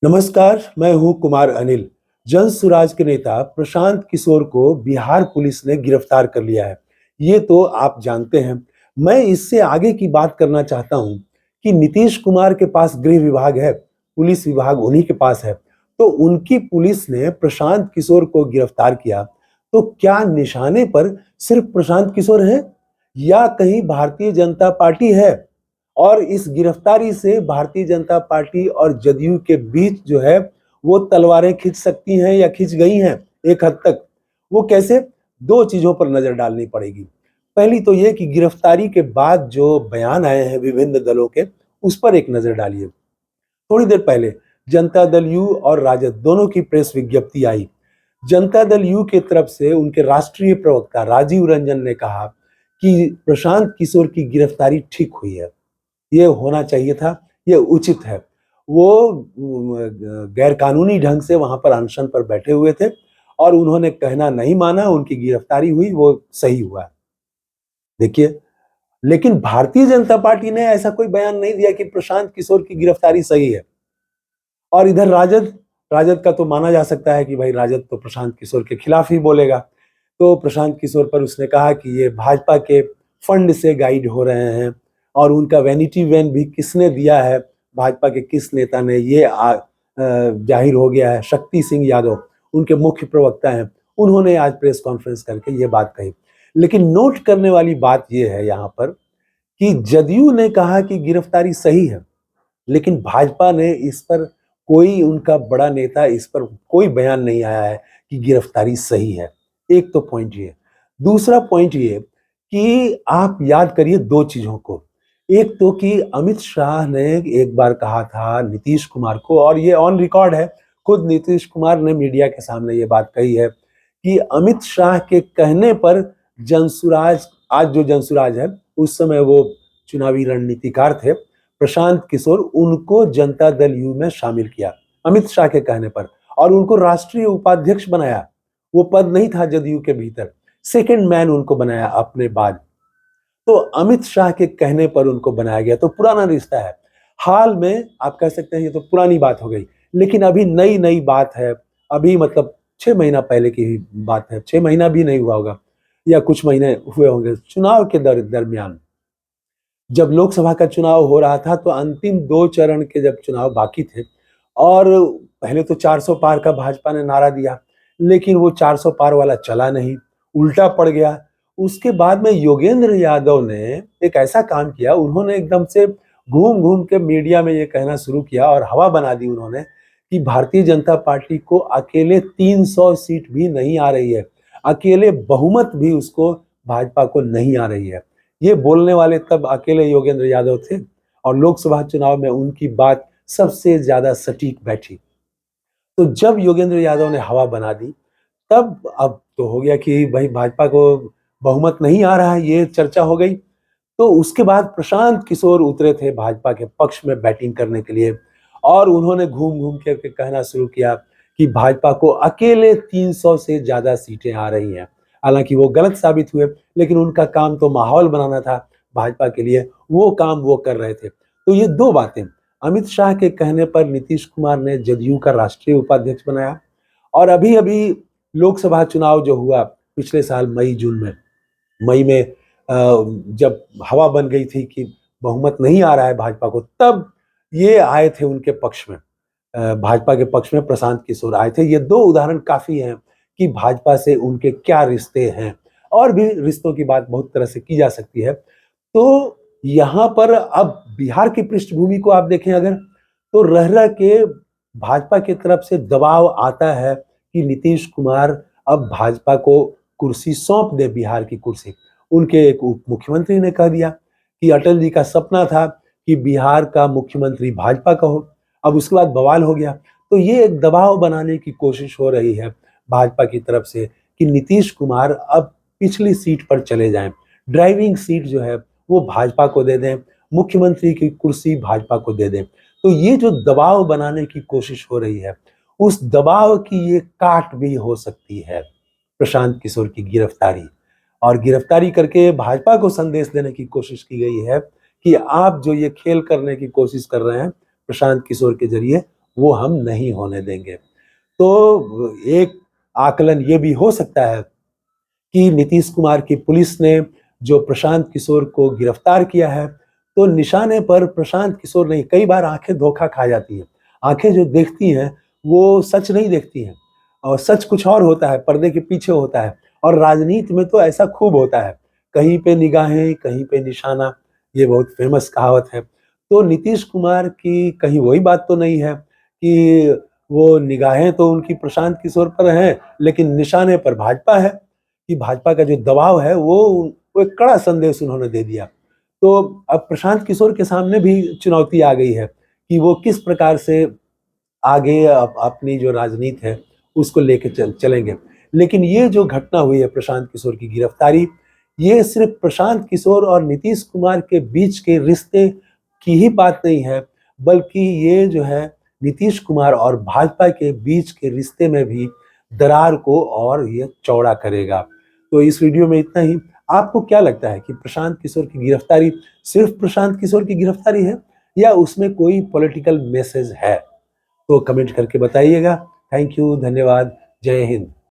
नमस्कार, मैं हूं कुमार अनिल। जन सुराज के नेता प्रशांत किशोर को बिहार पुलिस ने गिरफ्तार कर लिया है। ये तो आप जानते हैं। मैं इससे आगे की बात करना चाहता हूं कि नीतीश कुमार के पास गृह विभाग है, पुलिस विभाग उन्हीं के पास है। तो उनकी पुलिस ने प्रशांत किशोर को गिरफ्तार किया। तो क्या निशाने पर सिर्फ प्रशांत किशोर है या कहीं भारतीय जनता पार्टी है? और इस गिरफ्तारी से भारतीय जनता पार्टी और जदयू के बीच जो है वो तलवारें खिंच सकती हैं या खिंच गई हैं एक हद तक। वो कैसे? दो चीजों पर नजर डालनी पड़ेगी। पहली तो ये कि गिरफ्तारी के बाद जो बयान आए हैं विभिन्न दलों के, उस पर एक नजर डालिए। थोड़ी देर पहले जनता दल यू और राजद दोनों की प्रेस विज्ञप्ति आई। जनता दल यू की तरफ से उनके राष्ट्रीय प्रवक्ता राजीव रंजन ने कहा कि प्रशांत किशोर की गिरफ्तारी ठीक हुई है, ये होना चाहिए था, ये उचित है। वो गैर कानूनी ढंग से वहां पर अनशन पर बैठे हुए थे और उन्होंने कहना नहीं माना, उनकी गिरफ्तारी हुई, वो सही हुआ। देखिए, लेकिन भारतीय जनता पार्टी ने ऐसा कोई बयान नहीं दिया कि प्रशांत किशोर की गिरफ्तारी सही है। और इधर राजद राजद का तो माना जा सकता है कि भाई राजद तो प्रशांत किशोर के खिलाफ ही बोलेगा। तो प्रशांत किशोर पर उसने कहा कि ये भाजपा के फंड से गाइड हो रहे हैं और उनका वैनिटी वैन भी किसने दिया है, भाजपा के किस नेता ने, ये जाहिर हो गया है। शक्ति सिंह यादव उनके मुख्य प्रवक्ता हैं, उन्होंने आज प्रेस कॉन्फ्रेंस करके ये बात कही। लेकिन नोट करने वाली बात ये है यहाँ पर कि जदयू ने कहा कि गिरफ्तारी सही है, लेकिन भाजपा ने इस पर, कोई उनका बड़ा नेता इस पर कोई बयान नहीं आया है कि गिरफ्तारी सही है। एक तो पॉइंट ये। दूसरा पॉइंट ये कि आप याद करिए दो चीजों को। एक तो कि अमित शाह ने एक बार कहा था नीतीश कुमार को, और ये ऑन रिकॉर्ड है, खुद नीतीश कुमार ने मीडिया के सामने ये बात कही है कि अमित शाह के कहने पर जनसुराज, आज जो जनसुराज है, उस समय वो चुनावी रणनीतिकार थे, प्रशांत किशोर, उनको जनता दल यू में शामिल किया अमित शाह के कहने पर और उनको राष्ट्रीय उपाध्यक्ष बनाया। वो पद नहीं था जदयू के भीतर, सेकंड मैन उनको बनाया अपने बाद। तो अमित शाह के कहने पर उनको बनाया गया। तो पुराना रिश्ता है। हाल में आप कह सकते हैं ये तो पुरानी बात हो गई, लेकिन अभी नई नई बात है। अभी मतलब 6 महीना पहले की ही बात है, 6 महीना भी नहीं हुआ होगा या कुछ महीने हुए होंगे। चुनाव के दरमियान जब लोकसभा का चुनाव हो रहा था, तो अंतिम 2 चरण के जब चुनाव बाकी थे, और पहले तो 400 पार का भाजपा ने नारा दिया, लेकिन वो 400 पार वाला चला नहीं, उल्टा पड़ गया। उसके बाद में योगेंद्र यादव ने एक ऐसा काम किया, उन्होंने एकदम से घूम घूम के मीडिया में ये कहना शुरू किया और हवा बना दी उन्होंने कि भारतीय जनता पार्टी को अकेले 300 सीट भी नहीं आ रही है, अकेले बहुमत भी उसको, भाजपा को नहीं आ रही है। ये बोलने वाले तब अकेले योगेंद्र यादव थे और लोकसभा चुनाव में उनकी बात सबसे ज्यादा सटीक बैठी। तो जब योगेंद्र यादव ने हवा बना दी, तब अब तो हो गया कि भाई भाजपा को बहुमत नहीं आ रहा है, ये चर्चा हो गई। तो उसके बाद प्रशांत किशोर उतरे थे भाजपा के पक्ष में बैटिंग करने के लिए और उन्होंने घूम घूम के कहना शुरू किया कि भाजपा को अकेले 300 से ज्यादा सीटें आ रही हैं। हालांकि वो गलत साबित हुए, लेकिन उनका काम तो माहौल बनाना था भाजपा के लिए, वो काम वो कर रहे थे। तो ये दो बातें, अमित शाह के कहने पर नीतीश कुमार ने जदयू का राष्ट्रीय उपाध्यक्ष बनाया, और अभी अभी लोकसभा चुनाव जो हुआ पिछले साल मई में जब हवा बन गई थी कि बहुमत नहीं आ रहा है भाजपा को, तब ये आए थे उनके पक्ष में, भाजपा के पक्ष में प्रशांत किशोर आए थे। ये दो उदाहरण काफी हैं कि भाजपा से उनके क्या रिश्ते हैं। और भी रिश्तों की बात बहुत तरह से की जा सकती है। तो यहाँ पर अब बिहार की पृष्ठभूमि को आप देखें अगर, तो रह रह के भाजपा की तरफ से दबाव आता है कि नीतीश कुमार अब भाजपा को कुर्सी सौंप दे, बिहार की कुर्सी। उनके एक उप मुख्यमंत्री ने कह दिया कि अटल जी का सपना था कि बिहार का मुख्यमंत्री भाजपा का हो। अब उसके बाद बवाल हो गया। तो ये एक दबाव बनाने की कोशिश हो रही है भाजपा की तरफ से कि नीतीश कुमार अब पिछली सीट पर चले जाएं, ड्राइविंग सीट जो है वो भाजपा को दे दें, मुख्यमंत्री की कुर्सी भाजपा को दे दें। तो ये जो दबाव बनाने की कोशिश हो रही है, उस दबाव की ये काट भी हो सकती है प्रशांत किशोर की गिरफ्तारी। और गिरफ्तारी करके भाजपा को संदेश देने की कोशिश की गई है कि आप जो ये खेल करने की कोशिश कर रहे हैं प्रशांत किशोर के जरिए, वो हम नहीं होने देंगे। तो एक आकलन ये भी हो सकता है कि नीतीश कुमार की पुलिस ने जो प्रशांत किशोर को गिरफ्तार किया है, तो निशाने पर प्रशांत किशोर नहीं, कई बार आंखें धोखा खा जाती हैं। आंखें जो देखती हैं, वो सच नहीं देखती हैं और सच कुछ और होता है, पर्दे के पीछे होता है और राजनीति में तो ऐसा खूब होता है। कहीं पे निगाहें, कहीं पे निशाना, ये बहुत फेमस कहावत है। तो नीतीश कुमार की कहीं वही बात तो नहीं है कि वो निगाहें तो उनकी प्रशांत किशोर पर हैं, लेकिन निशाने पर भाजपा है। कि भाजपा का जो दबाव है वो एक कड़ा संदेश उन्होंने दे दिया। तो अब प्रशांत किशोर के सामने भी चुनौती आ गई है कि वो किस प्रकार से आगे अपनी जो राजनीति है उसको लेके चलेंगे। लेकिन ये जो घटना हुई है प्रशांत किशोर की गिरफ्तारी, ये सिर्फ प्रशांत किशोर और नीतीश कुमार के बीच के रिश्ते की ही बात नहीं है, बल्कि ये जो है नीतीश कुमार और भाजपा के बीच के रिश्ते में भी दरार को और ये चौड़ा करेगा। तो इस वीडियो में इतना ही। आपको क्या लगता है कि प्रशांत किशोर की गिरफ्तारी सिर्फ प्रशांत किशोर की गिरफ्तारी है या उसमें कोई पॉलिटिकल मैसेज है? तो कमेंट करके बताइएगा। थैंक यू, धन्यवाद, जय हिंद।